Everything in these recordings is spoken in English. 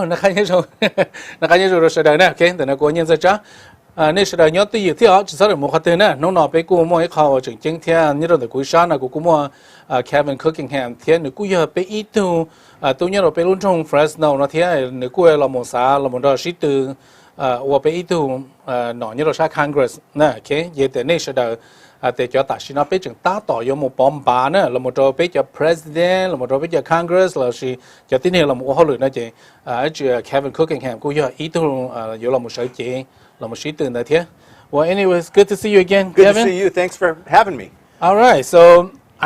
那看清楚，那看清楚是的呢，OK，等那过年在这。那是的，你要对有条，至少有么话对呢？侬那边过么一考正今天你都在过山那过么Kevin Cookingham 天你过要被一度都你都被论中 Fresno 那天你过了么啥了么到是的我被一度那你都啥 Congress 那 OK 也得那是的แต่จะตัดสินไปจึงตาต่อยมปอมบาเนี่ยเราหมดไปจะ president เราหมดไปจะ Congress เราสิจะที่นี่เราหมดเขาเลยนะเจ้จะ Kevin Cookingham กูอยากอีตัวอยู่เราหมดใช้เจ้เราหมดชี้ตื่นนะเทีย Well anyways good to see you again Good Kevin to see you thanks for having me All right so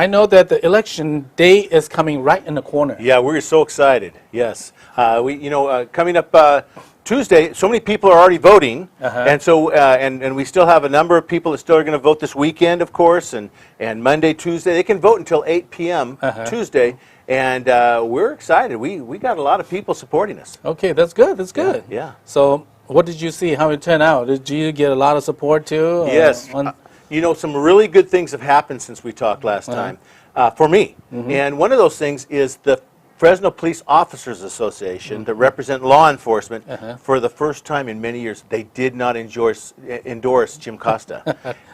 I know that the election day is coming right in the corner Yeah we're so excited yes we coming up Tuesday, so many people are already voting, and so and we still have a number of people that still are going to vote this weekend, of course, and Monday, Tuesday. They can vote until 8 p.m. Tuesday, and we're excited. We got a lot of people supporting us. Okay, that's good. That's good. Yeah. So, what did you see? How it turned out? Did you get a lot of support too? Yes. Some really good things have happened since we talked last time for me, and one of those things is the Fresno Police Officers Association that represent law enforcement for the first time in many years, they did not endorse Jim Costa.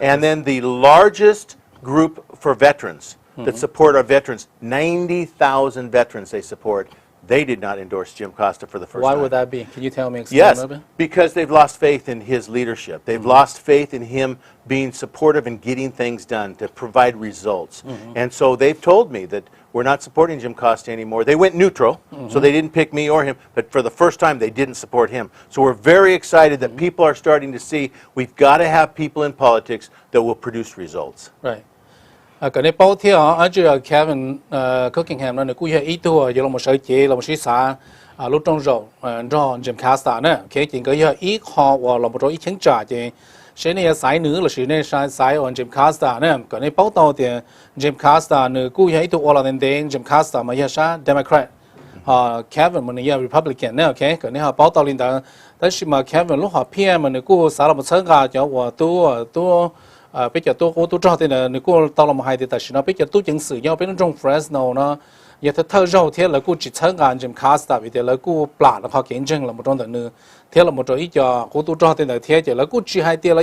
And then the largest group for veterans that support our veterans, 90,000 veterans they support, they did not endorse Jim Costa for the first time. Why would that be? Can you tell me? Yes, because they've lost faith in his leadership. They've lost faith in him being supportive and getting things done to provide results. And so they've told me that we're not supporting Jim Costa anymore. They went neutral, so they didn't pick me or him, but for the first time they didn't support him. So we're very excited that people are starting to see we've got to have people in politics that will produce results. Right. 嗰啲包條啊，就 Kevin Cookingham 呢，估係依度有冇手機，有冇水啥啊？陸中肉讓 Jim Costa 呢，佢見佢有依項話有冇做依傾揸嘅，所以呢細女咯，是呢細按 Jim Costa 呢，嗰啲報道嘅 Jim Costa 呢，估係依度我哋哋 Jim Costa 咪係啥 Democrat Kevin 咪係 Republican 呢 ，OK， 嗰啲係報道領導，但是嘛 Kevin lúc họ PM 呢，估啥都冇參加，就話都bây giờ tôi cho thế là nếu cô tao làm hay thì tại sao bây giờ tôi chứng sử nhau bên trong Fresno nó giờ tôi thở rau thế là cô chỉ参加 Jim Costa vì thế là cô plan là họ kiến chứng là một trong những thế là một trong ít cho cô tôi cho thế là thế chứ là cô chỉ hay thế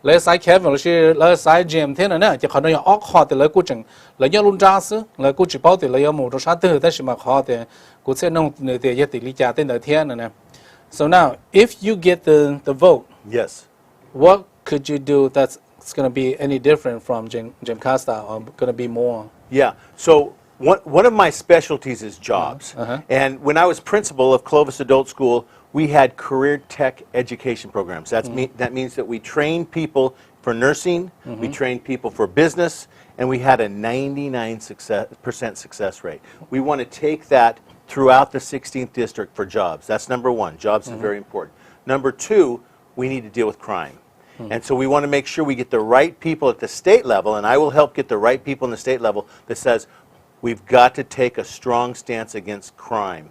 là sai Kevin là sai Jim thế này chứ họ nói họ thì là cô chẳng là nhau luôn ra sức là cô chỉ bảo thì là một trong sát từ thế mà họ thì cô sẽ nông thì giờ thì lý giải thế là thế này nè So now if you get the vote Yes What could you do that's going to be any different from Jim Costa or going to be more? Yeah. So one of my specialties is jobs. And when I was principal of Clovis Adult School, we had career tech education programs. That means that we train people for nursing, we train people for business, and we had a 99% success rate. We want to take that throughout the 16th district for jobs. That's number one. Jobs is very important. Number two, we need to deal with crime. And so we want to make sure we get the right people at the state level, and I will help get the right people in the state level that says we've got to take a strong stance against crime.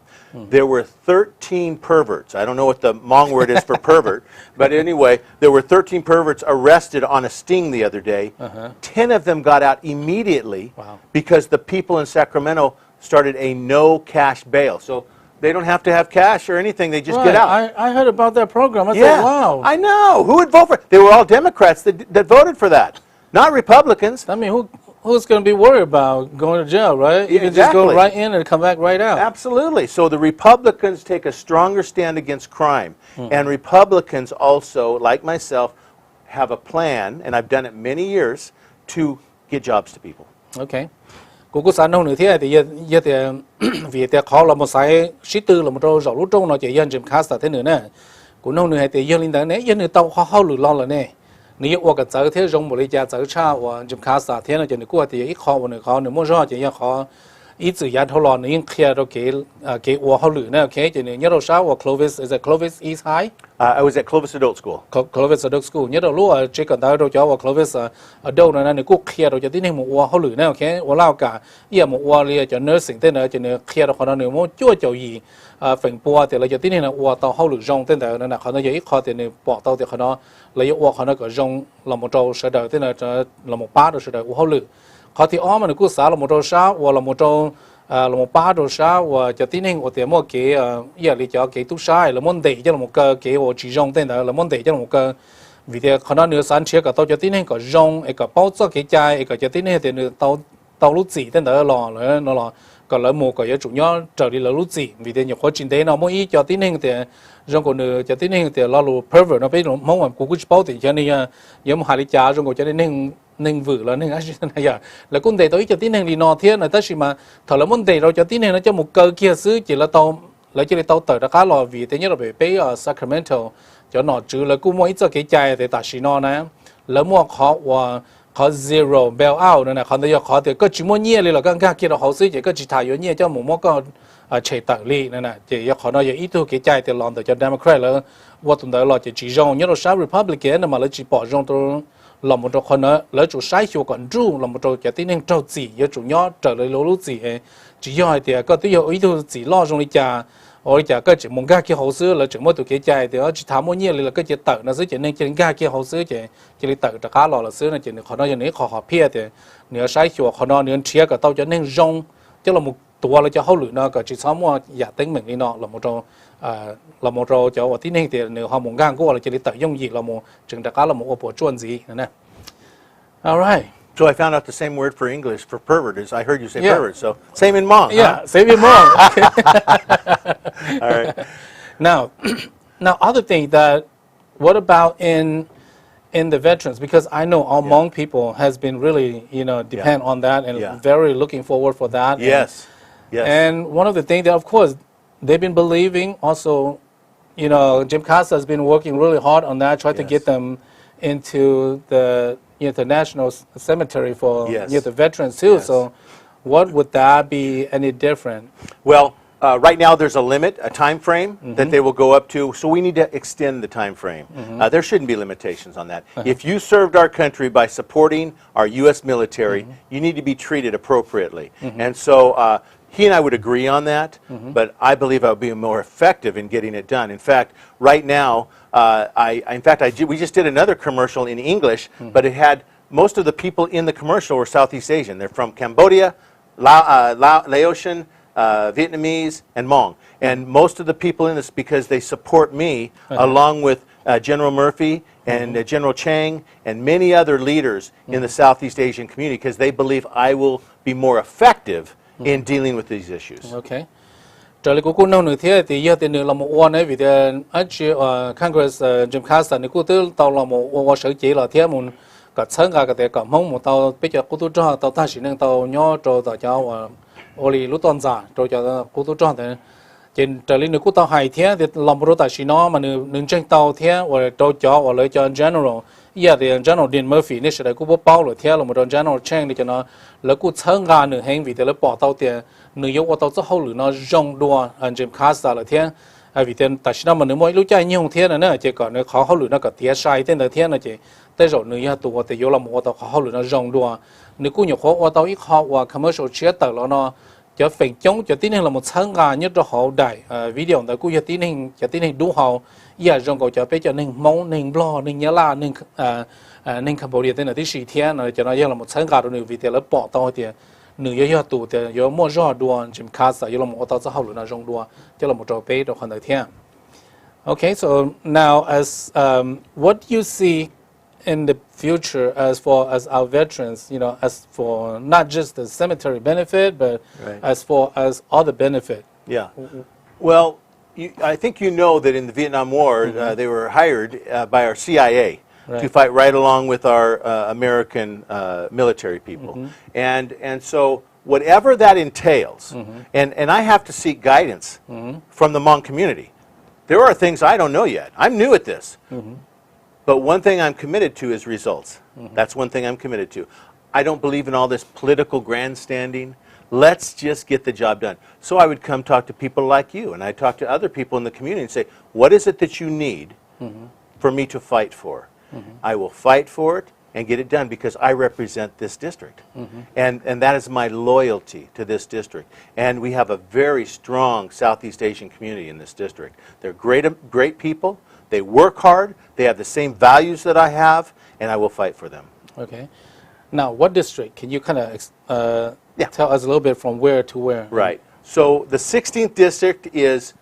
There were 13 perverts. I don't know what the Hmong word is for pervert, but anyway, there were 13 perverts arrested on a sting the other day. 10 of them got out immediately because the people in Sacramento started a no cash bail. So they don't have to have cash or anything. They just get out. I heard about that program. I thought, wow. I know. Who would vote for it? They were all Democrats that voted for that, not Republicans. I mean, who's going to be worried about going to jail, right? You can just go right in and come back right out. Absolutely. So the Republicans take a stronger stand against crime. And Republicans also, like myself, have a plan, and I've done it many years, to get jobs to people. Okay. Cô sản nông nữa thế thì giờ thì vì thế khó là một sai sĩ tư là một trâu rau lúa trâu nó chỉ dân Jim Costa thế nữa nè cô nông nữa thì giờ linh đẳng này giờ nữa tàu khó lử lo là nè nếu qua cái giờ thế rong một lấy giá giờ cha và Jim Costa thế là giờ nữa cô thì ít khó một nữa khó nữa mua rõ chỉ giờ khó ít dự án thâu lò nữa nhưng kia rồi cái qua lử nè ok giờ nữa nhớ đâu sao và Clovis is it Clovis East High I was at Clovis Adult School. Clovis Adult School. Nhớ đâu lúc chỉ cần tới đâu cho vào Clovis Adult này này cũng kia rồi cho tí này một hoa họ lử này, ok? Và lao cả, giờ một hoa liền cho nursing thế này cho nên kia rồi họ nói một chúa châu gì, phần bùa thì là cho tí này là hoa tàu họ lử rong thế này là họ nói giờ ít họ thì này bỏ tàu thì họ nói lấy hoa họ nói cái rong là một trâu sợi đời thế này là một bát rồi sợi đời họ lử. Họ thì mà cũng xả là một trâu sáo hoặc là một trâu là một ba đồ sa và cho tin hình của tiền một cái giờ đi cho cái tu sa là món đầy cho là một cái của chỉ rong tên là món đầy cho là một cái vì thế khả năng nếu sản xuất cái tàu cho tin hình có rong cái bao cho cái chai cái cho tin hình thì tàu tàu lúa gì tên đó là nó là còn là một cái chủ nhỏ trở đi là lúa gì vì thế nhiều khó trình thế nó mỗi ý cho tin hình thì rong còn nữa cho tin hình thì lo lù pervert nó biết mong mà cũng bao thì cho nên nếu mà hai lý cha rong còn cho nên nên vừa là nên này là cũng để tôi cho tin đi nọ thiên là tất nhiên mà thở là muốn để rồi cho tin nó cho một cơ kia xứ chỉ là tàu lấy chỉ là tàu tới đã khá là vì thế nhất là về ở Sacramento cho nó trừ là cũng mỗi cho cái chạy để ta xí nó nè là mua khó và khó zero bail out nữa nè khó thì khó thì có chỉ mua nhẹ là càng càng kia là hậu xứ chỉ có chỉ thải yếu nhẹ cho một cái chế tạo lý nữa nè chỉ khó nói ít thôi cái chạy thì làm được cho Democrat là và tụi đó là chỉ rong nhất là sao Republican mà là chỉ bỏ rong tôi là một trongคนnữa lấy chủ sai hiệu còn ru là một trong cái tin trâu gì với chủ nhỏ trở lại lỗ gì chỉ do thì có tí ý thôi chỉ lo trong đi trà ôi chả có chỉ muốn ga kia hậu xưa là chỉ mỗi tụi kia chạy thì chỉ thám mỗi nhiều là cái chỉ tự nó sẽ chỉ nên chỉ ga kia hậu xưa chỉ tự trả cá lò là xưa là chỉ họ nói như họ họ phe thì nếu sai hiệu họ nói nếu chia cả tao cho nên rong chứ là mộtตัวเราจะเข้าหรือเนาะก็จะซ้อมว่าอย่าเต็งเหมือนนี่เนาะเราโมโรจะว่าที่นี่เดี๋ยวเนื้อหอมงก้างก็เราจะได้ต่อยงยีเราโมจึงแต่การเราโมปวดจวนสีนั่นนะ alright So I found out the same word for English for pervert is I heard you say pervert. So same in Hmong. Yeah, same in Hmong. All right. Now other thing that what about in the veterans because I know all Hmong people has been really depend on that and very looking forward for that. Yes. Yes. And one of the things that of course they've been believing also, Jim Casa has been working really hard on that, trying to get them into the National Cemetery for the veterans too. Yes. So what would that be any different? Well, right now there's a limit, a time frame that they will go up to, so we need to extend the time frame. There shouldn't be limitations on that. If you served our country by supporting our U.S. military, you need to be treated appropriately. And so he and I would agree on that, but I believe I would be more effective in getting it done. In fact, right now, we just did another commercial in English, but it had most of the people in the commercial were Southeast Asian. They're from Cambodia, Laotian, Vietnamese, and Hmong. And most of the people in this, because they support me, along with General Murphy and General Chang and many other leaders in the Southeast Asian community, because they believe I will be more effective in dealing with these issues. Okay. Trở lại cũng nông nửa thế thì giờ thì nửa là một quan ấy vì thế anh chị Congress Jim Casa này cũng từ tàu là một quan sở chỉ là thế muốn cả sáng cả cái cả mong một tàu bây giờ cũng tôi cho tàu ta chỉ nên tàu nhỏ cho tàu cho oli lúc toàn giả cho cũng tôi cho thì trên trở lên nửa cũng tàu hai thế thì làm một tài xí nó mà nửa trên tàu thế và cho và lấy cho general giờ thì general Dean Murphy này sẽ là cũng bao rồi thế là một general Chang thì cho nó lấy cũng sáng cả nửa hành vì thế lấy bỏ tàu tiền nửa yếu qua tàu rất hậu lửa nó rong đua anh Jim Casa là thế vì thế tại sao mà nửa mỗi lúc chạy nhiều thế nữa chỉ còn nửa khó hậu lửa nó cả thế sai thế nữa thế là chỉ tới rồi nửa tụ thì yếu là một tàu khó hậu lửa nó rong đua nửa cũng nhiều khó qua tàu ít khó qua commercial chia tàu nó cho phèn chống cho tín hình là một sáng cả nhất cho hậu đại video đó cũng cho tín hình đủ hậu giờ rong cầu cho bé cho nên mong nên lo nên nhớ la nên Cambodia thế là tí sĩ thế là cho nó là một sáng cả rồi vì thế là bỏ tàu thì nửa yếu tụ thì yếu mua rõ đua Jim Casa yếu là một tàu rất hậu lửa nó rong đua cho là một trò bé đồ hoàn thế. Okay, so now as what do you see in the future as far as our veterans, as for not just the cemetery benefit, but as far as other benefit? Yeah. Well, I think you know that in the Vietnam War, they were hired by our CIA to fight right along with our American military people. And so whatever that entails, and I have to seek guidance from the Hmong community. There are things I don't know yet. I'm new at this. But one thing I'm committed to is results. That's one thing I'm committed to. I don't believe in all this political grandstanding. Let's just get the job done. So I would come talk to people like you, and I'd talk to other people in the community and say, what is it that you need for me to fight for? I will fight for it and get it done because I represent this district. And that is my loyalty to this district. And we have a very strong Southeast Asian community in this district. They're great people. They work hard. They have the same values that I have, and I will fight for them. Okay. Now, what district? Can you kind of Yeah. Tell us a little bit from where to where. Right. So the 16th district is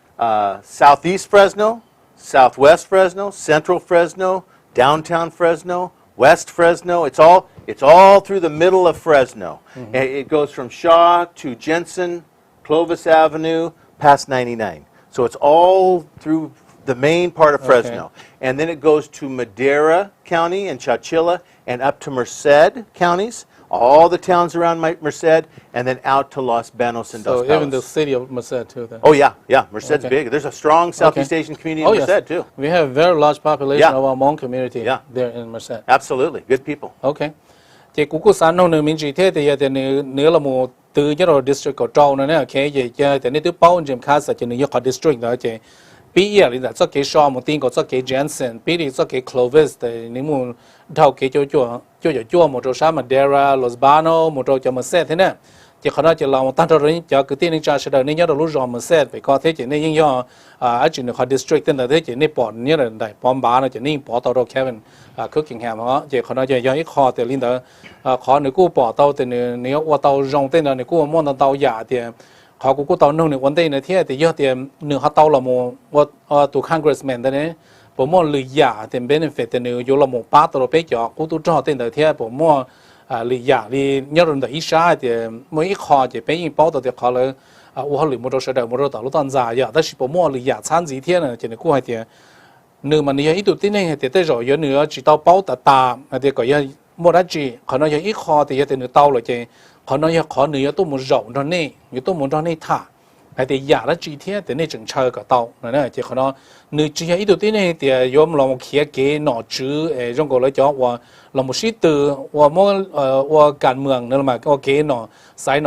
southeast Fresno, southwest Fresno, central Fresno, downtown Fresno, West Fresno. It's all through the middle of Fresno. And it goes from Shaw to Jensen, Clovis Avenue, past 99. So it's all through the main part of Fresno. And then it goes to Madera County and Chowchilla and up to Merced counties, all the towns around Merced, and then out to Los Banos and Dos So even the Palos. city of Merced too then. Oh yeah, Merced's big. There's a strong Southeast Asian community in Merced too. We have a very large population of our Hmong community there in Merced. Absolutely, good people. Okay. Thì cũng sản nông nông mình chỉ thế thì giờ nếu là một từ những rồi district của châu này cái gì chứ thì nếu từ bao nhiêu khác sẽ những cái district đó chứ bây giờ thì cho cái Shaw một tiếng có cho cái Jensen, bây giờ cho cái Clovis thì nếu muốn thâu cái chỗ một chỗ sao Madera, Los Banos một chỗ cho Merced thế nè. Chỉ có nói chỉ là một tăng rồi cho cái tiền cho sẽ đợi nên nhớ được lúc rồi Merced phải có thế chỉ nên nhớ ở trên cái district tên là thế chỉ nên bỏ nhớ là đại bỏ bá nó chỉ nên bỏ tàu Kevin Cookingham đó chỉ có nói chỉ do ít khó thì liên đó khó nếu cô bỏ tàu thì nếu qua tàu rong tên là nếu cô muốn tàu giả thì họ cũng có tàu nông này vấn đề này thế thì do thì nếu họ tàu là một tụ congressman đấy bộ môn lười giả thì benefit thì nếu vô là một bát tàu bé cho cũng tụ cho tên là thế bộ môn lười giả thì nhớ rằng là ít sai thì mỗi khó thì bé như bao tàu thì khó là họ lười một số đời một số tàu lúc toàn giả vậy,但是bộ môn lười giả参gì thế này thì cũng hay thì nếu mà nếu ít tụ tin này thì tới rồi nữa chỉ tàu bao tà thì có như một đợt chỉ họ nói ít khó thì thì nếu tàu rồi thì họ nói khó nữa tôi muốn rộng cho nên như tôi muốn cho nên thả thì giả là chỉ thế thì nên chừng chờ cả tàu này chỉ họ nói nếu chỉ ít tụ tin này thì yếm là một khía cái nọ chữ trong cổ lấy cho và là một sĩ từ và một và cán mường nên mà cái nọ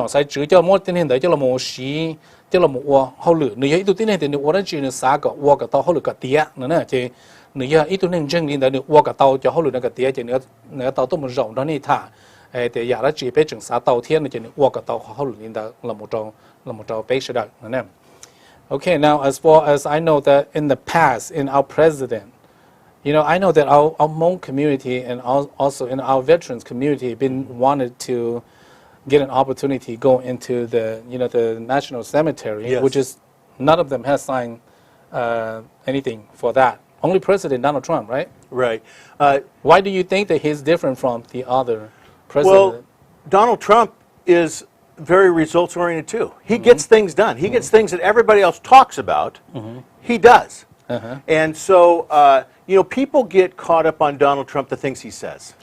sai chữ cho một tin hiện tại cho là một sĩ cho là một hậu lửa nếu ít tụ tin này thì nếu đợt chỉ nếu xả cả tàu hậu lửa cả tía nữa chỉ nếu ít tụ nên chân liên tại nếu cả tàu cho hậu lửa cả tía chỉ nếu tàu tôi muốn rộng cho nên thả thì giả là chỉ biết chừng xã tàu thiên là chỉ qua cái tàu họ luyện đó là một trâu bé sẽ được nè. Okay, now as far as I know that in the past in our president, you know, I know that our Hmong community and also in our veterans community been wanted to get an opportunity go into the the national cemetery, which is none of them has signed anything for that. Only President Donald Trump, right? Right. Why do you think that he's different from the other president? Well, Donald Trump is very results oriented too. He gets things done. He gets things that everybody else talks about. He does. And so, people get caught up on Donald Trump, the things he says.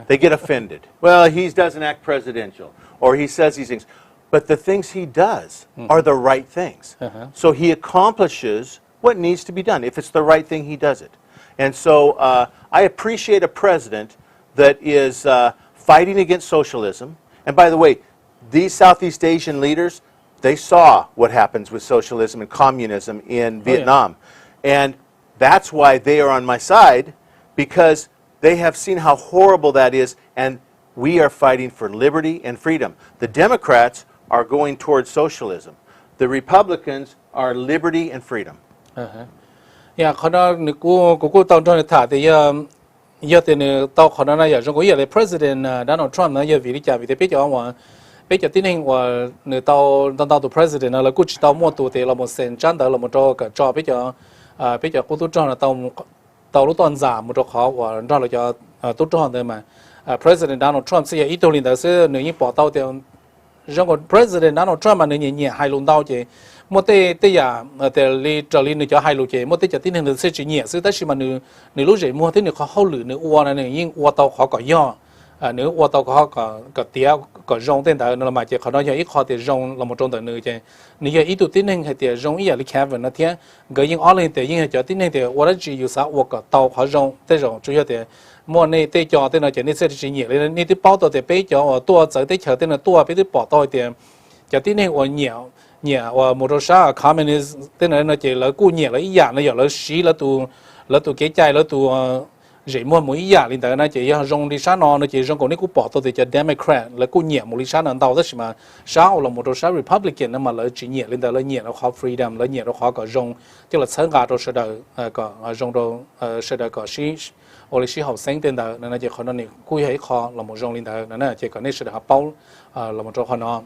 They get offended. Well, he doesn't act presidential, or he says these things. But the things he does are the right things. So he accomplishes what needs to be done. If it's the right thing, he does it. And so I appreciate a president that is fighting against socialism. And by the way, these Southeast Asian leaders, they saw what happens with socialism and communism in Vietnam. And that's why they are on my side, because they have seen how horrible that is, and we are fighting for liberty and freedom. The Democrats are going towards socialism. The Republicans are liberty and freedom. Yeah, họ nói cô tao cho thả thì giờ thì tao họ nói giờ trong cái President Donald Trump nói giờ vì thế bây giờ tin hình và người tao tụ President là cô chỉ tao mua tụ thì là một sen chăn đó là một cho bây giờ cô tôi cho là tao lúc toàn giả một khó và cho là cho tôi cho thôi mà President Donald Trump sẽ ít tuổi đó sẽ nếu như bỏ tao thì trong cái President Donald Trump mà nếu như hai luôn tao chứ một thế giờ thì trở lên nữa cho hai lô chế một thế giờ tin hình sẽ chỉ nhẹ sự tất nhiên mà nếu lúc gì mua thế nếu khó hậu lử nếu uo này nếu nhưng uo tàu khó có do nếu uo tàu khó có tía có rong tên đó là mà chỉ khó nói giờ ít khó thì rong là một trong tờ nữa chứ nếu giờ ít tụ tin hình thì rong ít là Kevin nó thế cái những online thì những giờ tin hình thì uo đó chỉ 有啥 uo có tàu khó rong thế rong chủ yếu thì mua này thế cho thế là chỉ nên sẽ chỉ nhẹ lên nên thì bao tàu thì bây giờ tua giờ thế chờ thế là tua bây giờ bỏ tàu thì giờ tin hình uo nhiều và một số communist tên là nó chỉ là cú nhẹ là ý dạng nó giờ là xí là tụ cái chạy là tụ dễ mua một ý dạng liền tại nó chỉ dùng đi sát nó chỉ dùng còn cái cú bỏ tôi thì cho Democrat là cú nhẹ một lý sát nó tàu đó mà sao là một số Republican nó mà là chỉ nhẹ liền tại là nhẹ nó khó freedom là nhẹ nó khó có dùng tức là sáng gà rồi sẽ đợi có dùng đồ sẽ đợi có xí hoặc là xí học sinh tên đó nó chỉ khó nó này cú hay khó là một dùng liền tại nó chỉ có nên sẽ đợi bao là một chỗ khó nó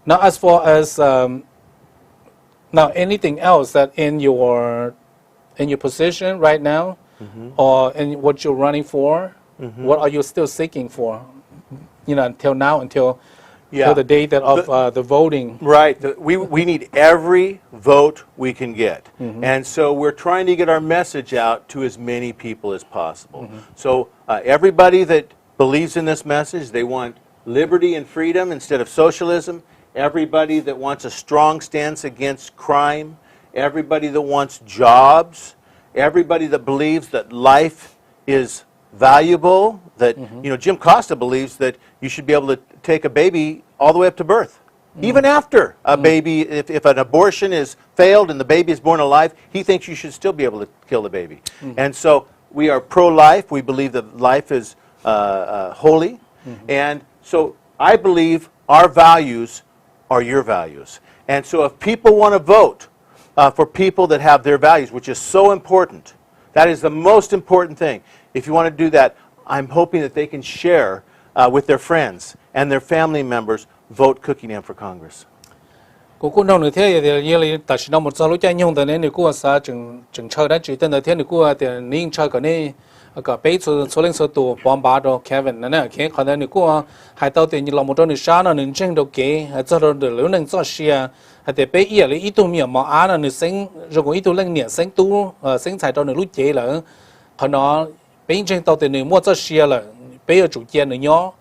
Now, as far as now anything else that in your position right now, or in what you're running for, what are you still seeking for? Until now, until the date of the voting. Right. We need every vote we can get. And so we're trying to get our message out to as many people as possible. So everybody that believes in this message, they want liberty and freedom instead of socialism. Everybody that wants a strong stance against crime. Everybody that wants jobs. Everybody that believes that life is valuable, that Jim Costa believes that you should be able to take a baby all the way up to birth. Even after a baby, if an abortion is failed and the baby is born alive, he thinks you should still be able to kill the baby. And so we are pro-life. We believe that life is holy. And so I believe our values are your values. And so if people want to vote for people that have their values, which is so important, that is the most important thing. If you want to do that, I'm hoping that they can share with their friends and their family members, vote Cookingham for Congress. Cô nông người thế thì tại sao một số lúc chạy nhung từ nên cô sa chừng chơi đã chỉ tên là thế cô thì nên chơi cái này cái bế số lượng số tụ bom bả đó Kevin nè khi còn nên cô hai tàu thì làm một trong những sáng nó nên tranh đầu kế cho rồi được lớn nên cho xia thì bế ý là ý tụ miệng mà á là nên sinh rồi cũng ý tụ lên nhẹ sinh tụ sinh chạy trong nên lúc chế là còn nó bế tranh tàu thì nên mua cho xia là bế ở chủ chiến nữa nhó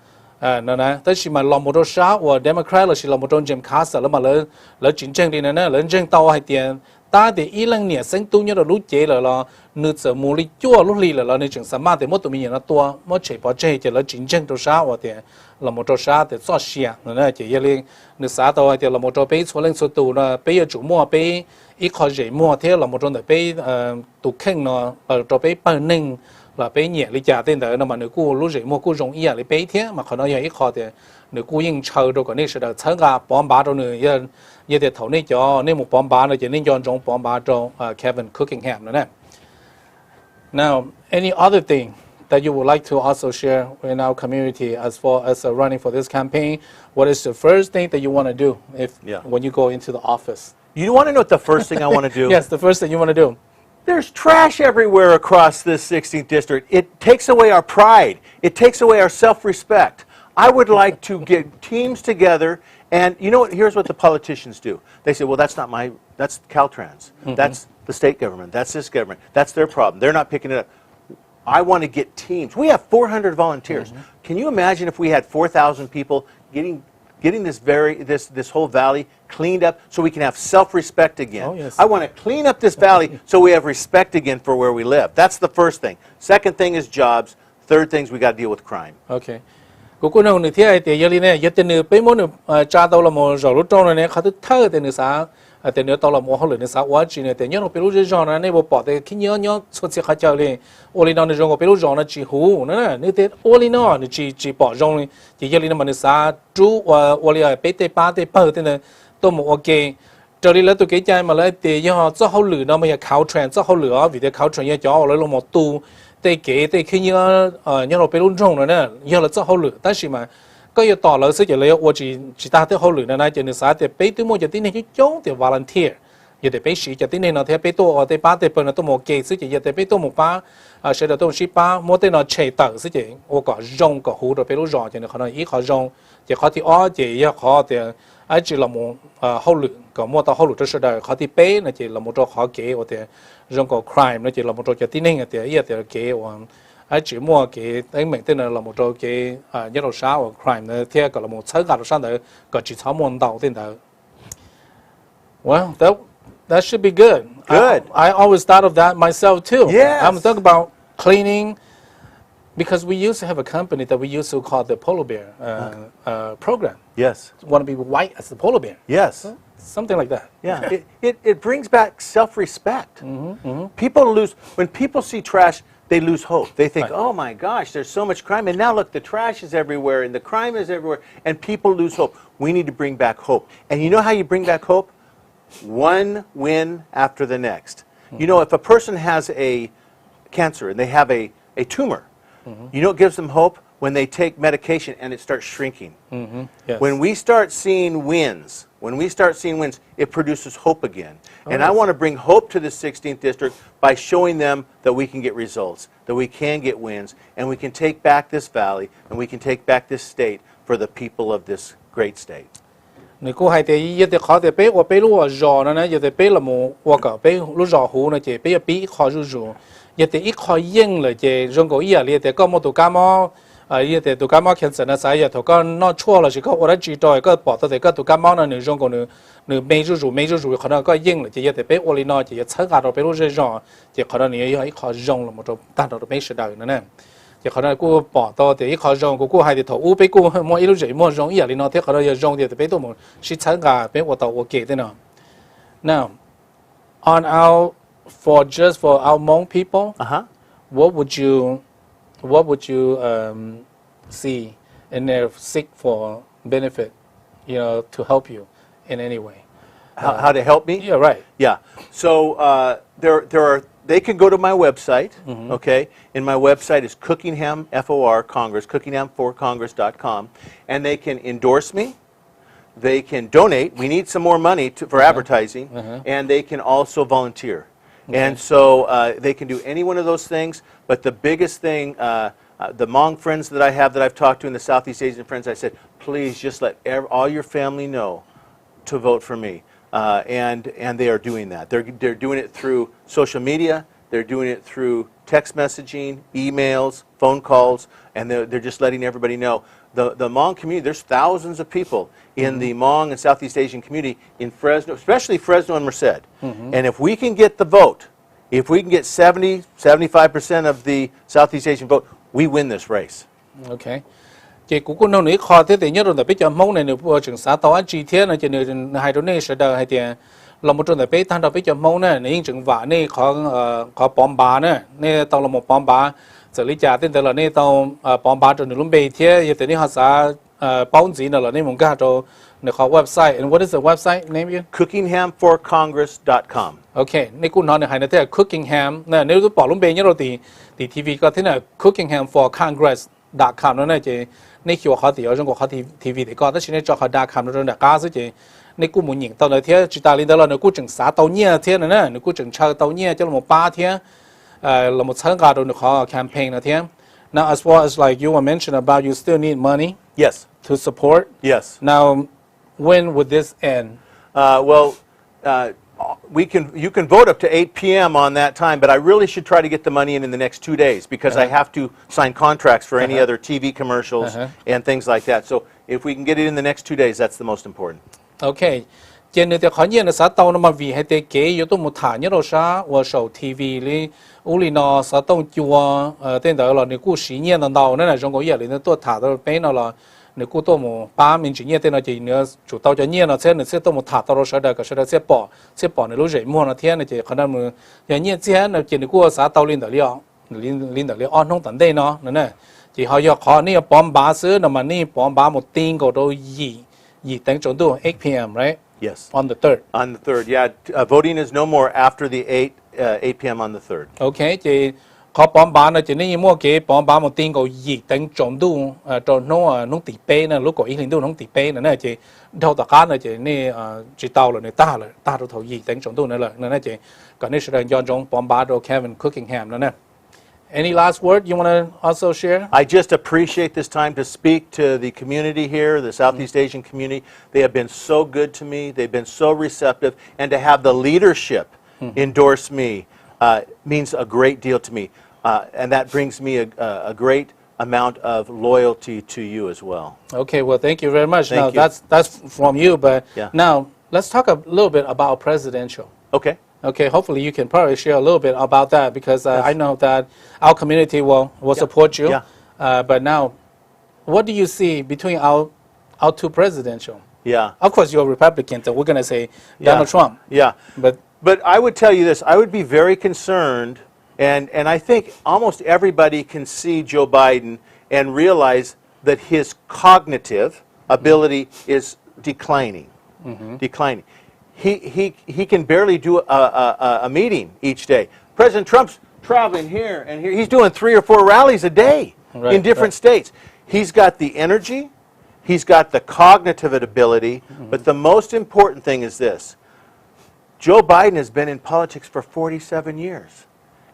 nè, tới khi mà làm một trong sáu và Democrat là chỉ làm một trong Jim Costa là mà lỡ chiến tranh đi nè, lỡ chiến tàu hay tiền ta thì ý lăng nhẹ sinh tu như là lúc chế là nửa giờ mua đi chua lúc lì là nên chừng sắm thì mỗi tụi mình nó tua mỗi chế bỏ chế thì lỡ chiến tranh trong sáu và thì là một trong sáu thì cho xia nè chỉ như là nửa sáu tàu hay thì là một trong bế số lên số tù là bế ở chủ mua bế ít khó dễ mua thế là một trong bế tụ khen nó ở trong bế bao ninh là bế nhẹ lý trả tên đó mà nếu cô lúc dễ mua cô dùng ý là bế thế mà còn nói ít khó thì nếu cô yên chờ rồi còn nên sẽ được chơi cả bom bả rồi nữa giờ thì thầu nên cho nên một bom bả rồi chỉ nên chọn trong bom bả cho Kevin Cookingham nữa nè. Now, any other thing that you would like to also share in our community as far as running for this campaign? What is the first thing that you want to do when you go into the office? You want to know what the first thing I want to do? Yes, the first thing you want to do. There's trash everywhere across this 16th district. It takes away our pride. It takes away our self-respect. I would like to get teams together, and you know what? Here's what the politicians do. They say, well, that's Caltrans. That's the state government. That's this government. That's their problem. They're not picking it up. I want to get teams. We have 400 volunteers. Can you imagine if we had 4,000 people getting this whole valley cleaned up so we can have self-respect again? Oh, yes. I want to clean up this valley so we have respect again for where we live. That's the first thing. Second thing is jobs. Third thing is we got to deal with crime. Okay. Cô nào nửa thế thì giờ này giờ tên nửa bây mỗi nửa cha tao là một rồi lúc trong nàyเขาtức thơ tên nửa sáng tên nửa tao là một họ lửa nửa sáng quá chỉ này tên nhớ nó bị lúc rồi này bộ bỏ tên khi nhớ xuất hiện khai chơi lên ô li nó nửa rồi bị lúc rồi nó chỉ hú nữa nè tên ô li nó chỉ bỏ rồi chỉ giờ này mà nửa sáng chú ô li ở bên tây ba tây bờ tên nè tôi một ok cho nên là tôi kể cho mà lại thì giờ cho họ lửa nó mà khảo trend cho họ lửa vì thế khảo trend giờ cho lại là một tuแต่เก๋แต่คือเนี่ยเราไปรุ่นจงเลยเนี่ยเนี่ยเราจะเขาหรือแต่สิมาก็ยังต่อเลยซึ่งจะเลยว่าจีตาที่เขาหรือนะจะนึกสาแต่ไปตัวมันจะที่นี่จะจ้องแต่วอลันเทียร์อย่าแต่ไปสีจะที่นี่เราที่ไปตัวแต่ป้าแต่เปิดเราตัวหมกเก๋ซึ่งจะอย่าแต่ไปตัวหมกป้าเสร็จแล้วตัวชีป้าโมแต่เราเฉยต่างซึ่งจะว่าก็จงก็หูเราไปรู้จงจะเนี่ยเขาเนี่ยอีเขาจงจะเขาที่อ้อจะยังเขาแต่ไอ้จีเราโมเขาหรือก็โมต่อเขาหรือจะเสด็จเขาที่เป๊ะนะจีเราโมตัวเขาเก๋ว่าแต่rong có crime nó chỉ là một trò chơi tin hình thì ý thì cái ai chỉ mua cái anh mình tên là một trò cái nhất là sao crime nó theo gọi là một số gạt sang đấy có chỉ sáu môn đầu tên đó. Well, that should be good. Good. I always thought of that myself too. Yes. I'm talking about cleaning because we used to have a company that we used to call the polar bear program. Yes. Want to be white as the polar bear. Yes. Something like that. Yeah, it brings back self-respect. People lose, when people see trash, they lose hope. They think, oh my gosh, there's so much crime. And now look, the trash is everywhere and the crime is everywhere. And people lose hope. We need to bring back hope. And you know how you bring back hope? One win after the next. You know, if a person has a cancer and they have a tumor, you know what gives them hope? when they take medication and it starts shrinking. Yes. When we start seeing wins, it produces hope again. And I want to bring hope to the 16th district by showing them that we can get results, that we can get wins, and we can take back this valley, and we can take back this state for the people of this great state. 你过海的一的考的被我被路绕呢，有的被了么我搞被路绕湖呢，就被比考入入，有的一考赢了就用个一列的个么都干么。有的都感冒看诊呢，啥也头个闹错了，是个我来知道个报道的个都感冒呢，你用个你没入可能个硬了，就有的被我里呢就参加到被路热上，就可能你要一考用了么就达到都没适当的呢，就可能个报道的一考用个还得头乌被个么一路热么用一里呢，他可能要用的被都么是参加被我到我给的呢。Now, on our for our Hmong people, what would you see and they're seek for benefit, to help you in any way? How to help me? Yeah, right. Yeah. So they can go to my website, okay? And my website is Cookingham, F-O-R, Congress, Cookingham4Congress.com. And they can endorse me. They can donate. We need some more money for advertising. And they can also volunteer. Okay. And so they can do any one of those things, but the biggest thing, the Hmong friends that I have that I've talked to and the Southeast Asian friends, I said, please just let all your family know to vote for me. And they are doing that. They're doing it through social media. They're doing it through text messaging, emails, phone calls, and they're just letting everybody know. The Hmong community, there's thousands of people in the Hmong and Southeast Asian community in Fresno, especially Fresno and Merced. And if we can get the vote, if we can get 75% of the Southeast Asian vote, we win this race. Okay. Chị cũng nông nữ khó thế thì nhớ rồi là bây giờ mong này nếu vừa chừng xã tàu anh chi thế này chỉ nếu hai đứa này sẽ đợi hai tiền là một trong là bây tháng đầu bây giờ mong này nếu chừng vả này khó bom bá này này tàu là một bom bá xử lý trả tên là này tàu bom bá rồi nếu lúc bây thế giờ thì họ sẽ báo gì là này muốn cả rồi nếu khó website and what is the website name you? Cookingham4Congress.com. Okay, này cũng nói này hay là thế Cookingham này nếu tôi bỏ lúc bây nhớ rồi thì TV có thế nào Cookingham4Congress.com 呢，就你叫好啲，中國好 TV 嚟講，但是你做好.com 嗰種假是就你估冇認到那天，最大領導啦，你估整3到2天呢，你估整7到2，就冇8天，冇參加到你好 campaign 那天。Now, as far as like you were mentioning about, you still need money. Yes. To support. Yes. Now, when would this end? You can vote up to 8 p.m. on that time, but I really should try to get the money in the next 2 days because I have to sign contracts for any other TV commercials and things like that. So if we can get it in the next 2 days, that's the most important. Okay. Trên này thì khó nhiên là xã tàu nó mà vì hay tế kế yếu tố một thả nhớ đâu xã và sầu TV li u li nó xã tàu chùa tên đó là nếu cú sĩ nhiên là đầu nên là trong cái gì là tôi thả đó bên nó là nếu cú tôi một ba mình chỉ nhiên tên là chỉ nếu chủ tàu cho nhiên là sẽ tôi một thả tàu xã đời cái xã đời sẽ bỏ nếu lúc dậy mua là thiên là chỉ khả năng mà giờ nhiên chứ là chỉ nếu cú xã tàu lên đó lên đó on không tận đây nó nè chỉ họ giờ họ này bom bá xứ là mà này bom bá một tiếng của đôi gì tính chuẩn độ 8 p.m. right? Yes. On the 3rd. On the 3rd, yeah. Voting is no more after the 8 p.m. on the 3rd. Okay, thì có bom bá nó chỉ nên mua cái bom bá một tiếng có gì tính chuẩn độ cho nó tỷ bê nè lúc có ý hình độ nó tỷ bê nè chỉ đâu tất cả nó chỉ nên chỉ tàu là ta đâu thầu gì tính chuẩn độ nữa là nè chỉ còn nếu sẽ do trong bom bá đồ Kevin Cookingham nè. Any last word you want to also share? I just appreciate this time to speak to the community here, the Southeast Asian community. They have been so good to me. They've been so receptive. And to have the leadership endorse me means a great deal to me. And that brings me a great amount of loyalty to you as well. Okay, well, thank you very much. Thank now, you. that's from you, but now let's talk a little bit about presidential. Okay. Okay, hopefully you can probably share a little bit about that because I know that our community will support you. Yeah. But now, what do you see between our two presidential? Yeah. Of course, you're a Republican, so we're going to say Donald Trump. Yeah. But I would tell you this. I would be very concerned, and I think almost everybody can see Joe Biden and realize that his cognitive ability is declining. Declining. He can barely do a meeting each day. President Trump's traveling here and here. He's doing 3 or 4 rallies a day in different states. He's got the energy, he's got the cognitive ability, but the most important thing is this. Joe Biden has been in politics for 47 years.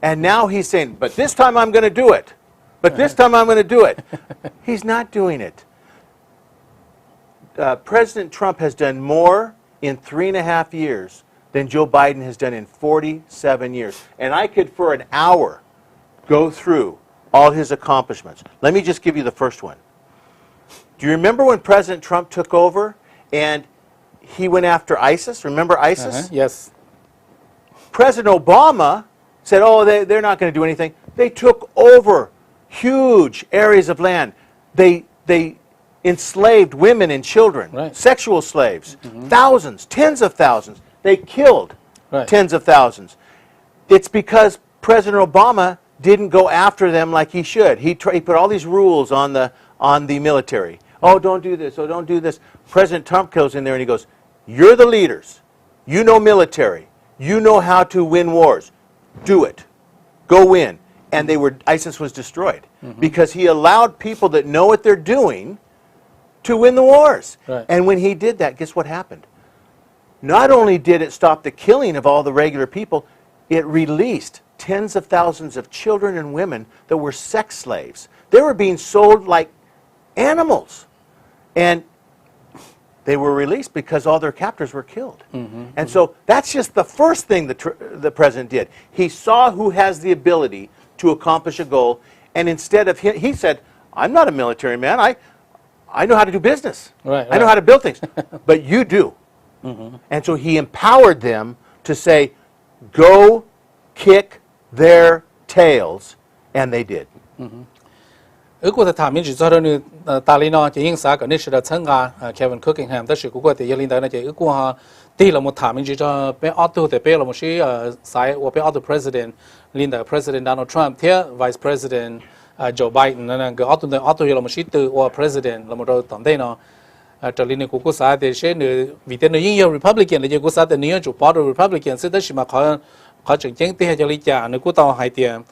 And now he's saying, but this time I'm going to do it. But this time I'm going to do it. He's not doing it. President Trump has done more in 3.5 years than Joe Biden has done in 47 years. And I could, for an hour, go through all his accomplishments. Let me just give you the first one. Do you remember when President Trump took over and he went after ISIS? Remember ISIS? Yes. President Obama said, oh, they're not going to do anything. They took over huge areas of land. They enslaved women and children, right. Sexual slaves, thousands, tens of thousands. They killed right. tens of thousands. It's because President Obama didn't go after them like he should. He put all these rules on the military. Oh, don't do this. Oh, don't do this. President Trump goes in there and he goes, you're the leaders. You know military. You know how to win wars. Do it. Go win. And ISIS was destroyed because he allowed people that know what they're doing to win the wars. Right. And when he did that, guess what happened? Not only did it stop the killing of all the regular people, it released tens of thousands of children and women that were sex slaves. They were being sold like animals. And they were released because all their captors were killed. And so that's just the first thing the president did. He saw who has the ability to accomplish a goal, and instead of him, he said, I'm not a military man. I know how to do business. Right, I know how to build things. But you do. And so he empowered them to say, go kick their tails, and they did. 过的他们只做到呢，大理呢就因啥个那时的参加Kevin Cookingham，但是过的也领导呢就过哈，对了么他们就叫被auto的被了么是在我被 auto president 领导 President Donald Trump，贴 Vice President Joe Biden 那个 auto 的 auto 了么是对我 President 了么着当地呢，这里呢过啥的些呢，为的呢因有 Republican 的就过啥的呢有就报的 Republican， 是但是嘛考正经的就理解呢过到海点。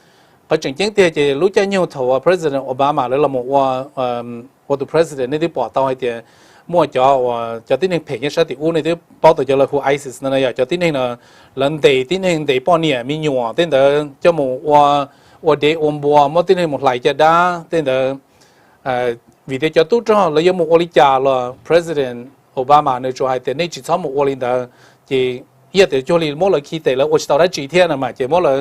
ก็จริงๆที่จะรู้จักยูทูบ President Obama แล้วเราบอกว่าตัว President นี่ที่ปอดต่อให้เดียมั่วจ่อว่าจะที่หนึ่งเพจยังใช้ติอู้ในที่ปอดตัวจะเราคู่ ISIS นั่นแหละจะที่หนึ่งเนาะหลังเดียที่หนึ่งเดียปอเนี่ยมีอยู่ที่เดียจะบอกว่าเดียอมบัวมั่วที่หนึ่งหมดไหลจะได้ที่เดียวิธีจะตู้จ่อเรายังบอกว่าลิจ่าเรา President Obama เนี่ยจ่อให้เดียในจิตสมว่าลิเดียจะเยี่ยเดียจ่อลิมั่วเราคิดแต่แล้วว่าจะต่อได้จีเทียนนะมาจะมั่วเรา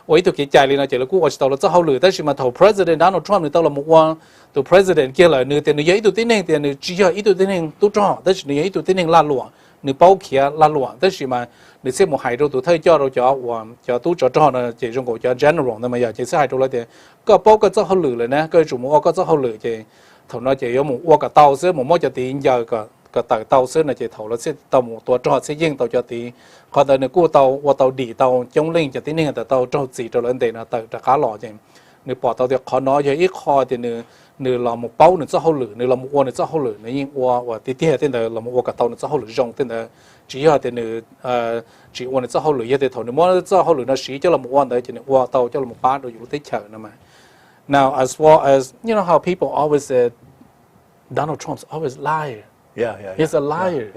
我一头给家里呢，就是我知道了之后了，但是嘛，头 President Donald Trump 到了木湾，头 President 给了你，但你一头顶顶，但你只要一头顶顶都装，但是你一头顶顶拉乱，你包起啊拉乱，但是嘛，你些木海州都太叫了叫我叫都叫之后呢，这种个叫 General 那么呀，这些海州了的，个包个之后了呢，个做木个之後了這頭呢就有木我個刀些木就點有個刀些呢就頭了些刀木ตัว之後些應到就點。เขาแต่เนี่ยกู้เตาว่าเตาดีเตาจงเล่งจะที่นี่แต่เตาเจ้าจีเจ้าเล่นเด่นนะแต่จะขาหล่อจริงเนี่ยปอดเตาเดียวขอน้อยอย่างอีกคอเดียวเนี่ยเราหมกเป้าเนี่ยเจ้าเขาหลือเนี่ยเราหมกวัวเนี่ยเจ้าเขาหลือเนี่ยยิ่งว่าที่ที่เดียวเราหมกวัวกับเตาเนี่ยเจ้าเขาหลือจงที่เดียวจีว่าเดียวเนี่ยจีวัวเนี่ยเจ้าเขาหลือเยอะเดียวถอนเนี่ยมันเจ้าเขาหลือเนี่ยสีเจ้าเราหมกวัวเดียวจะเนี่ยวัวเตาเจ้าเราหมกป้าโดยอยู่ที่เฉยนะมา now as far as you know how people always said Donald Trump's always liar he's a liar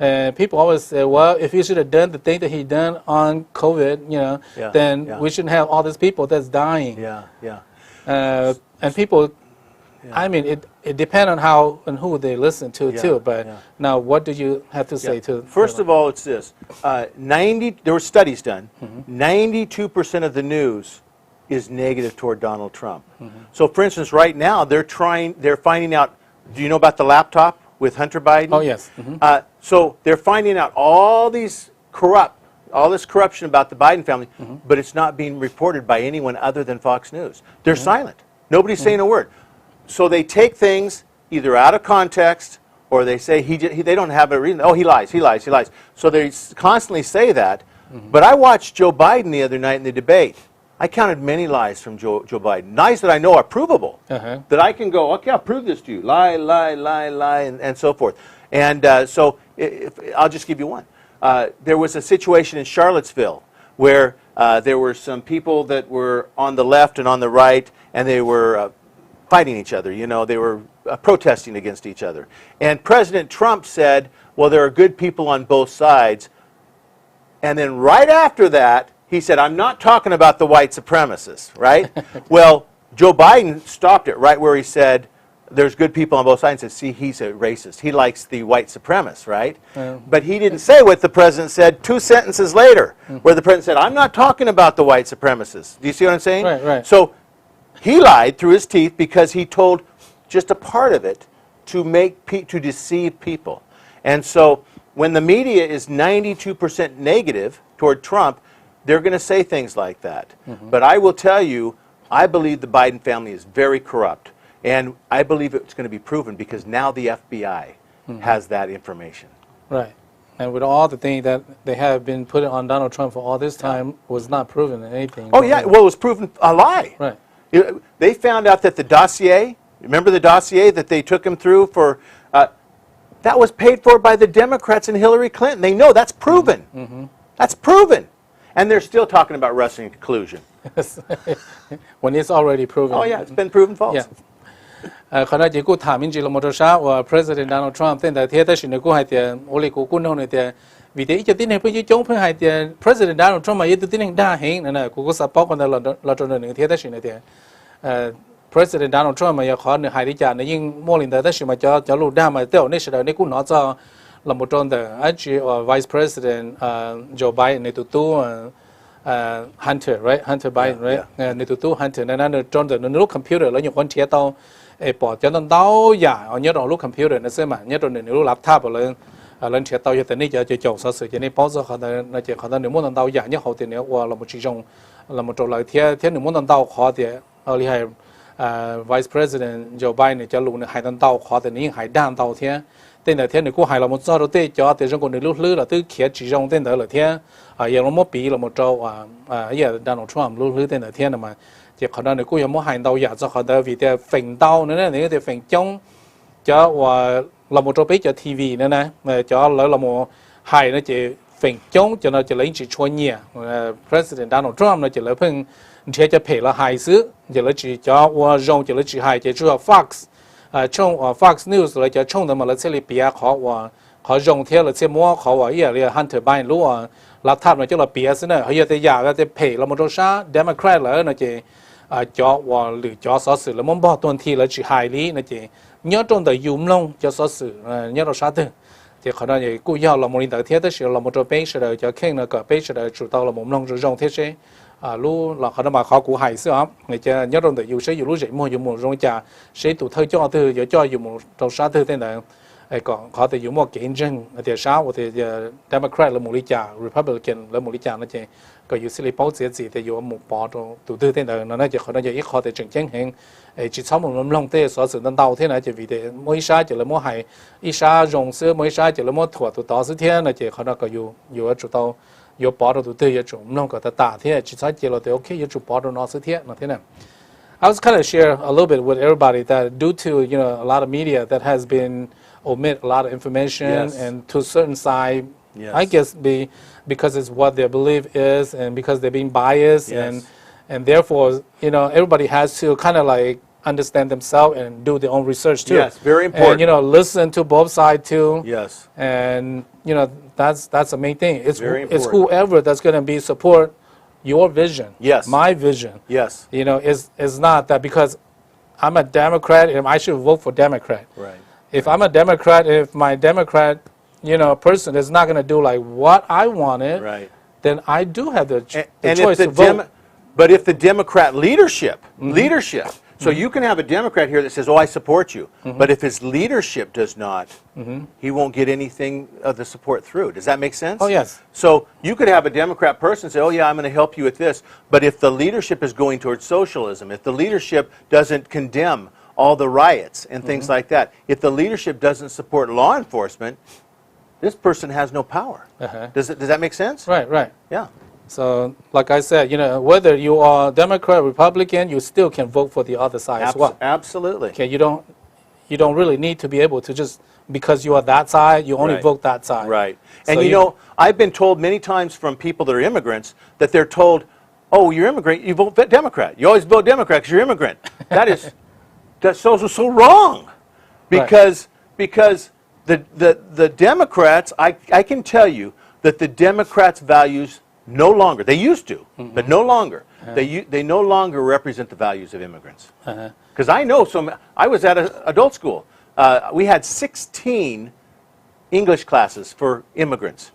And people always say, well, if he should have done the thing that he done on COVID, then we shouldn't have all these people that's dying. And people, I mean, it depends on how and who they listen to too. But now, what do you have to say to? First of all, it's this: there were studies done. 92% of the news is negative toward Donald Trump. So, for instance, right now they're finding out. Do you know about the laptop with Hunter Biden? Oh yes. So they're finding out all this corruption about the Biden family, but it's not being reported by anyone other than Fox News. They're silent. Nobody's saying a word. So they take things either out of context or they say they don't have a reason. Oh, he lies. So they constantly say that. But I watched Joe Biden the other night in the debate. I counted many lies from Joe Biden. Lies that I know are provable. That I can go, okay, I'll prove this to you. Lie, and so forth. And so I'll just give you one. There was a situation in Charlottesville where there were some people that were on the left and on the right, and they were fighting each other. You know, they were protesting against each other. And President Trump said, well, there are good people on both sides. And then right after that, he said, I'm not talking about the white supremacists, right? Well, Joe Biden stopped it right where he said, there's good people on both sides, and said, see, he's a racist. He likes the white supremacists, right? But he didn't say what the president said 2 sentences later, where the president said, I'm not talking about the white supremacists. Do you see what I'm saying? Right, right. So he lied through his teeth because he told just a part of it to deceive people. And so when the media is 92% negative toward Trump, they're going to say things like that. But I will tell you, I believe the Biden family is very corrupt. And I believe it's going to be proven because now the FBI has that information. Right. And with all the things that they have been putting on Donald Trump for all this time was not proven anything. Oh, yeah. Well, it was proven a lie. Right. They found out that the dossier, remember the dossier that they took him through for, that was paid for by the Democrats and Hillary Clinton. They know that's proven. That's proven. And they're still talking about wrestling collusion. When it's already proven. Oh, yeah. It's been proven false. Yeah. 可能就顾他们只了么多啥，我 President Donald Trump 现在贴的是那个还点，我哩顾顾弄那点，为的一就点那不就中喷还点 President Donald Trump 嘛，也都点那大行，那顾顾啥包括那老中的那个贴的是那点，President Donald Trump 嘛也可能还得讲那因莫林的但是嘛叫路大嘛，但那时候那顾拿着了么中的，而且Vice President Joe Biden 那都Hunter right Hunter Biden right 那都 Hunter 那中的那路 computer 了有คน贴到。bỏ cho nó đau giả ở nhớ rồi lúc computer nó sẽ mà nhớ rồi nếu lúc laptop lên lên chế tàu cho nên giờ chồng sở sử cho nên bao giờ họ nó chỉ họ nếu muốn đau giả nhớ hậu thì nếu là một chỉ trong là một chỗ lại thế nếu muốn đau khó thì ở đây hay Vice President Joe Biden cho luôn hai đau khó thì những hai đan đau thế tên là thế nếu cô hai là một số đầu tiên cho thì trong còn lúc lư là thứ kia chỉ trong tên đó là thế giờ nó mất bị là một chỗ giờ Donald Trump lúc lư tên là thế mà chỉ có đó nếu cô muốn hành đầu giả cho họ đó vì thế phình đau nữa này cái phình chống cho là một chỗ biết cho TV nữa nè cho là một hài nó chỉ phình chống cho nó chỉ lấy chỉ cho nhẹ President Donald Trump nó chỉ lấy phình chỉ cho phải là hài xứ chỉ lấy chỉ cho dùng chỉ lấy chỉ hài chỉ cho Fox trong Fox News lấy cho trong đó mà lấy sẽ lấy bịa họ dùng theo là sẽ mua họว่าlà Hunter Bidenรู้ว่าlaptop nó cho là bịa xứ này họ giờ thì giả thì phải là một chỗ sao Democrat là nó chỉ cho và lựa cho sở sử là muốn bỏ tuần thì là chỉ hài lý là chỉ nhớ trong đời dùng long cho sở sử nhớ đâu sao thế thì khả năng vậy cô giáo là một linh đạo thiết tức là một chỗ base rồi cho khen là cả base rồi chủ tàu là một long rồi rong thế chứ lúc là khả năng mà khó cụ hài xưa người cha nhớ trong đời dùng sử dụng lúc dậy mua dùng một rong trà sẽ tụ thời cho thư cho dùng một trong sao thư thế này còn họ thì dùng một cái engine thì sao thì Democrat là một lý trà Republican là một lý trà nó chỉ cóอยู่สิริ包子字แต่อยู่หมู่ปอตัวตัวที่นั่นนั่นจะเขาจะอีกข้อแต่จึงแจ้งเห็นจิตสมองลงเตะสอสื่อนั่นเตาที่นั่นจะวิเดไม่ใช่จะเลยมั่วหายอีชาจงเสื้อไม่ใช่จะเลยมั่วถั่วตัวต่อสิเทียนั่นจะเขาก็อยู่จุดเตาอยู่ปอตัวตัวอยู่จุดลงก็แต่ตาที่จิตใช้จะเราแต่โอเคอยู่จุดปอตัวนอสิเทียนั่นที่นั่น I was kind of share a little bit with everybody that due to a lot of media that has been omit a lot of information and to a certain side I guess because it's what their belief is and because they're being biased and therefore everybody has to kind of like understand themselves and do their own research too. Yes, very important. And listen to both sides too. Yes. And that's the main thing. It's it's whoever that's going to be support your vision. Yes. My vision. Yes. Is not that because I'm a Democrat and I should vote for Democrat. Right. If I'm a Democrat, if my Democrat person is not going to do like what I wanted, right, then I do have the and choice to vote. But if the Democrat leadership, so you can have a Democrat here that says, oh, I support you. But if his leadership does not, he won't get anything of the support through. Does that make sense? Oh, yes. So you could have a Democrat person say, oh, yeah, I'm going to help you with this. But if the leadership is going towards socialism, if the leadership doesn't condemn all the riots and things like that, if the leadership doesn't support law enforcement, this person has no power. Does that make sense? Right. Yeah. So, like I said, whether you are Democrat, Republican, you still can vote for the other side as well. Absolutely. Okay, you don't really need to be able to just because you are that side, you only vote that side. Right. And I've been told many times from people that are immigrants that they're told, "Oh, you're immigrant, you vote Democrat. You always vote Democrat because you're immigrant." That's so wrong, because the Democrats, I can tell you that the Democrats' values no longer, they used to, but no longer, they no longer represent the values of immigrants. Because I know I was at an adult school. We had 16 English classes for immigrants.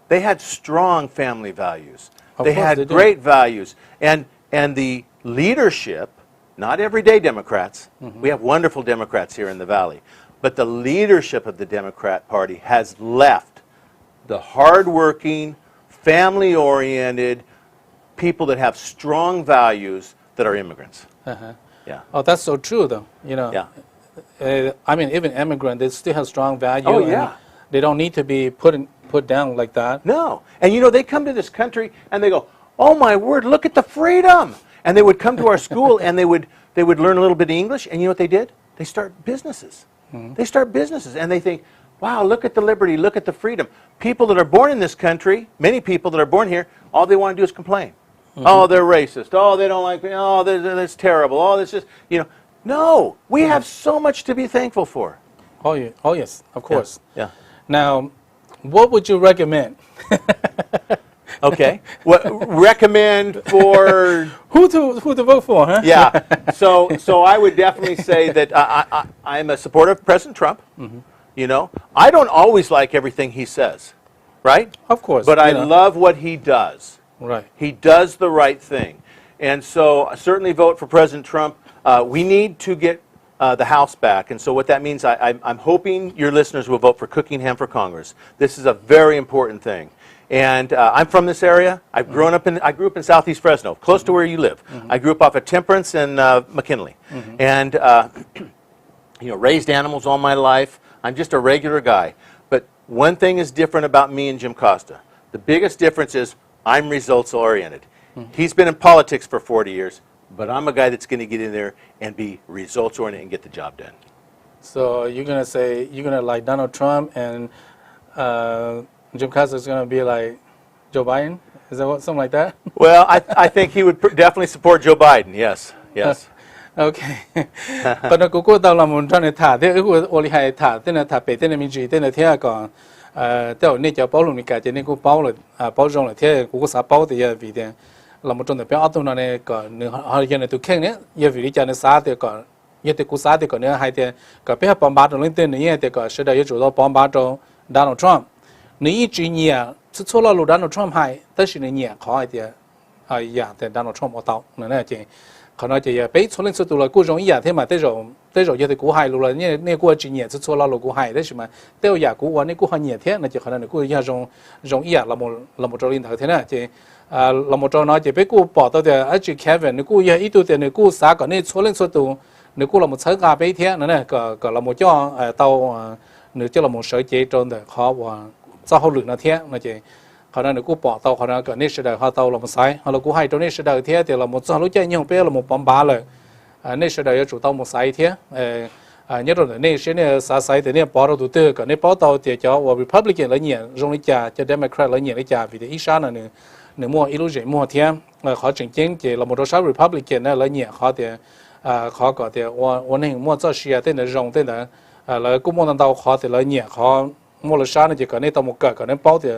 They had strong family values. They had great values. And the leadership, not everyday Democrats, we have wonderful Democrats here in the Valley, but the leadership of the Democrat Party has left the hardworking, family-oriented people that have strong values that are immigrants. Yeah. Oh, that's so true, though. I mean, even immigrants, they still have strong value. Oh, yeah. They don't need to be put down like that. No. And they come to this country and they go, oh my word, look at the freedom. And they would come to our school and they would learn a little bit of English. And you know what they did? They start businesses. They start businesses and they think, wow, look at the liberty, look at the freedom. People that are born in this country, many people that are born here, all they want to do is complain. Oh, they're racist. Oh, they don't like me. Oh, that's terrible. Oh, this is, No, we have so much to be thankful for. Oh, yeah. Oh yes, of course. Yeah. Now, what would you recommend? Okay. What recommend for who to vote for, huh? Yeah. So I would definitely say that I'm a supporter of President Trump. I don't always like everything he says, right? Of course. But I love what he does. Right. He does the right thing. And so I certainly vote for President Trump. We need to get the House back. And so what that means, I'm hoping your listeners will vote for Cookingham for Congress. This is a very important thing. And I'm from this area. I grew up in Southeast Fresno, close to where you live. I grew up off of Temperance and McKinley. And, raised animals all my life. I'm just a regular guy. But one thing is different about me and Jim Costa. The biggest difference is I'm results-oriented. He's been in politics for 40 years, but I'm a guy that's going to get in there and be results-oriented and get the job done. So you're going to say, you're going to like Donald Trump and Jim Costa is going to be like Joe Biden? Is that something like that? Well, I think he would definitely support Joe Biden, yes. Okay. But nó cũng tao làm một trong này thả thế cái oli hay thả thế là thả bể thế là mình chỉ thế là thế còn tao nên cho bảo luôn cái cái nên cũng bảo là bảo rong là thế cũng sao bảo thì vì thế là một trong những cái auto này còn họ hiện nay tụi khen đấy giờ vì cho nên sao thì còn giờ thì cũng sao thì còn nữa hay thì còn bây giờ bomb bắt lên tên này thì còn sẽได้chủ động bomb bắt cho Donald Trump nếu chỉ nhẹ chỉ cho là lúc Donald Trump hayแต่是nhẹ khó thì dạ thì Donald Trump ở tàu nữa chứ可能就也被从那次读了各种业，他嘛这种也得国海路了，那国几年是做了国海，但是嘛都有也国我那国海年天，那就可能那国也容业，那么着领头天呢，就那么着呢就被国报道的，而且 Kevin 那国也一度的那国啥个那从那次读那国那么参加白天，那个那么叫到那叫那么手机中的好我早好日那天那就。เขานั่นกูปอเตาเขานั่นก็นี่เสด็จเขาเตาเรามาใส่เรากูให้ตรงนี้เสด็จเทียเดี๋ยวเราหมดจะรู้ใจยังเปี้ยเราหมดปอมบ้าเลยนี่เสด็จจะจุดเตาหมดใส่เทียเนี่ยตรงนี้เสด็จใส่แต่เนี่ยปอเราตัวเตอก็เนี่ยปอเตาเดี๋ยวจะว่า Republican เลยเนี่ยตรงนี้จะ Democrat เลยเนี่ยเลยจะวิธีอีสานน่ะเนี่ยมั่วอีลูเจมั่วเทียเขาจริงๆเราหมดเราใช้ Republican น่ะเลยเนี่ยเขาเดี๋ยวเขาก็เดี๋ยววันนี้มั่วจะเชียร์แต่เนี่ยตเนี่ยแล้วกูมั่วตั้งเตาเขาเดี๋ยวเลยเนี่ยเขามั่วเราใช้เนี่ยก็เนี่ยเตาหมดเกิดก็เนี่ยปอเดี๋ยว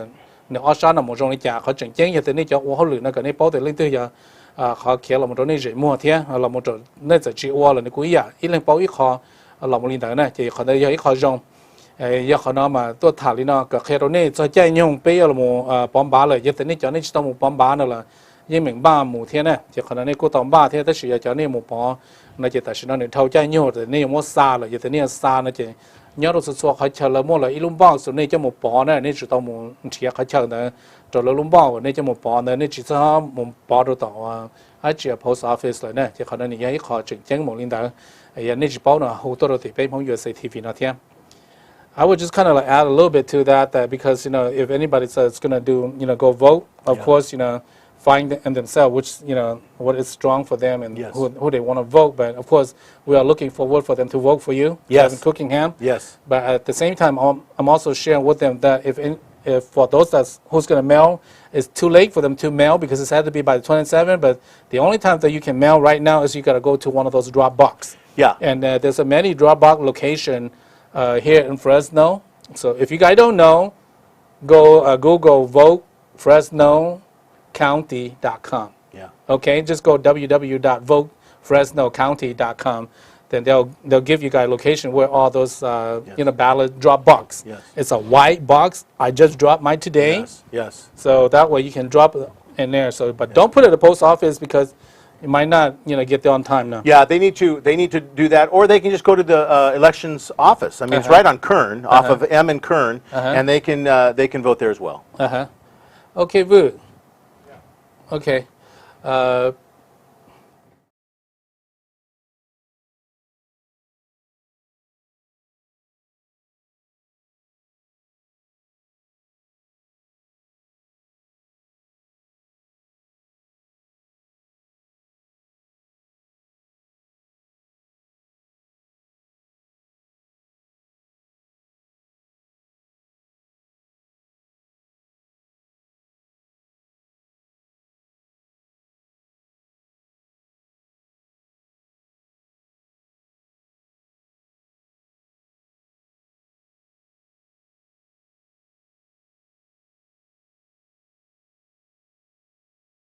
nếu ở xa là một trong những nhà họ chỉnh chỉnh như thế này cho họ lựa nó cái này bảo để lên tới giờ họ kia là một trong những rễ mua thế là một trong những cái chỉ qua là những cái ít lên bảo ít họ là một linh đạo này chỉ họ đây ít họ dùng giờ họ nói mà tôi thả đi nó cái đó này cho chạy nhung bây giờ là một bom bá rồi như thế này cho nên chỉ tao một bom bá nữa là như mình ba một thế này chỉ họ nói cô tao ba thế tới sự cho nên một bó nó chỉ tại sự nó thâu chạy nhung rồi nên một xa rồi như thế này xa nó chỉ nhớ được số họ chờ là mua là ít lúm bao số này cho một bó này nên chỉ tao một chiếc họ chờ nữa rồi là lúm bao nên cho một bó nữa nên chỉ cho một bó đồ tao ở chỉ post office rồi nè chỉ họ nói như họ chỉnh chỉnh một linh đạo nên chỉ bao là hỗ trợ thì bên phong USA TV nó thêm. I would just kind of like add a little bit to that because if anybody says it's gonna do go vote of course find in themselves which what is strong for them and who they want to vote, but of course we are looking forward for them to vote for you, Kevin Cookingham. Yes. But at the same time I'm also sharing with them that if for those who's going to mail, it's too late for them to mail because it's had to be by the 27th. But the only time that you can mail right now is you got to go to one of those drop box. Yeah. And there's a many drop box location here in Fresno. So if you guys don't know, go Google votefresnocounty.com. Yeah. Okay, just go www.votefresnocounty.com. Then they'll give you guys location where all those ballot drop box. Yes. It's a white box. I just dropped mine today. Yes. Yes. So that way you can drop it in there. So, but don't put it at the post office because you might not get there on time now. Yeah, they need to do that, or they can just go to the elections office. I mean, it's right on Kern, off of M and Kern, and they can vote there as well. Okay, Vu. Okay.